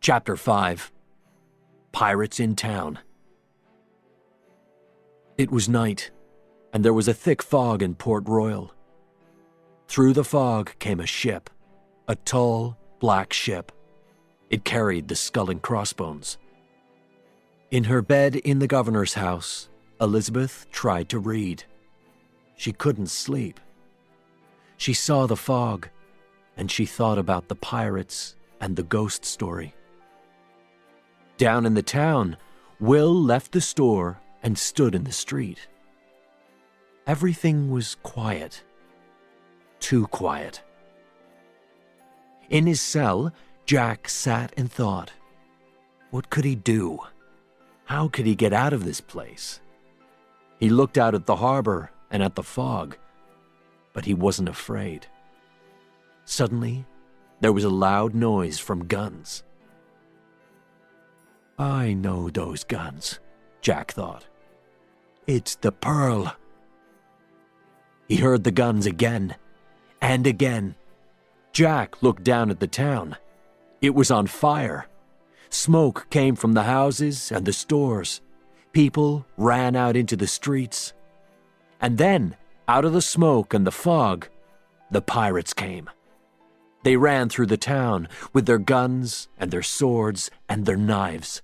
Chapter 5. Pirates in Town. It was night, and there was a thick fog in Port Royal. Through the fog came a ship, a tall, black ship. It carried the skull and crossbones. In her bed in the governor's house, Elizabeth tried to read. She couldn't sleep. She saw the fog, and she thought about the pirates and the ghost story. Down in the town, Will left the store and stood in the street. Everything was quiet. Too quiet. In his cell, Jack sat and thought. What could he do? How could he get out of this place? He looked out at the harbor and at the fog, but he wasn't afraid. Suddenly, there was a loud noise from guns. I know those guns, Jack thought. It's the Pearl. He heard the guns again and again. Jack looked down at the town. It was on fire. Smoke came from the houses and the stores. People ran out into the streets. And then, out of the smoke and the fog, the pirates came. They ran through the town with their guns and their swords and their knives.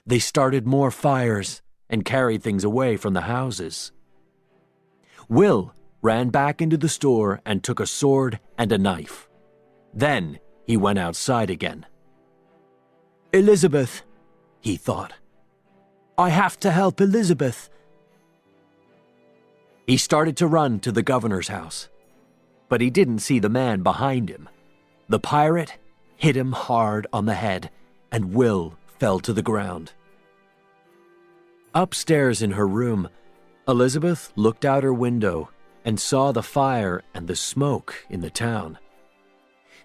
They started more fires and carried things away from the houses. Will ran back into the store and took a sword and a knife. Then he went outside again. Elizabeth, he thought. I have to help Elizabeth. He started to run to the governor's house, but he didn't see the man behind him. The pirate hit him hard on the head, and Will fell to the ground. Upstairs in her room, Elizabeth looked out her window and saw the fire and the smoke in the town.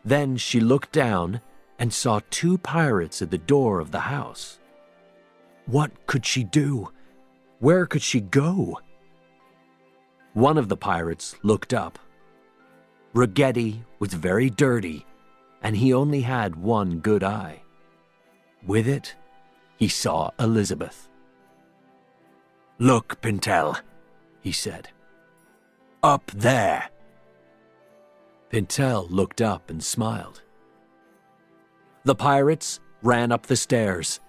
Then she looked down and saw two pirates at the door of the house. What could she do? Where could she go? One of the pirates looked up. Ragetti was very dirty, and he only had one good eye. With it, he saw Elizabeth. Look, Pintel, he said. Up there. Pintel looked up and smiled. The pirates ran up the stairs.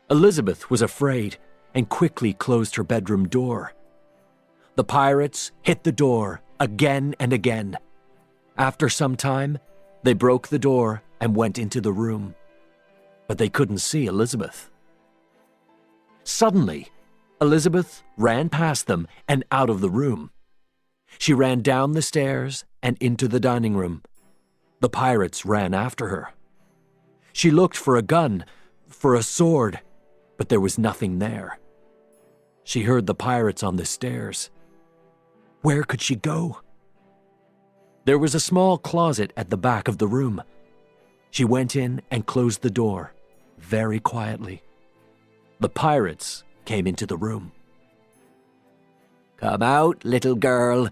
Elizabeth was afraid and quickly closed her bedroom door. The pirates hit the door again and again. After some time, they broke the door and went into the room. But they couldn't see Elizabeth. Suddenly, Elizabeth ran past them and out of the room. She ran down the stairs and into the dining room. The pirates ran after her. She looked for a gun, for a sword, but there was nothing there. She heard the pirates on the stairs. Where could she go? There was a small closet at the back of the room. She went in and closed the door, very quietly. The pirates came into the room. Come out, little girl,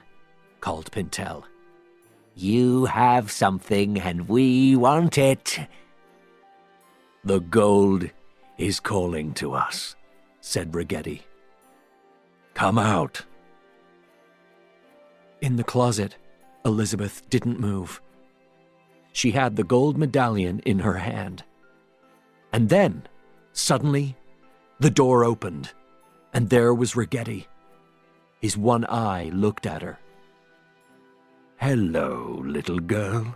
called Pintel. You have something and we want it. The gold is calling to us, said Ragetti. Come out. In the closet, Elizabeth didn't move. She had the gold medallion in her hand. And then, suddenly, the door opened, and there was Ragetti. His one eye looked at her. Hello, little girl,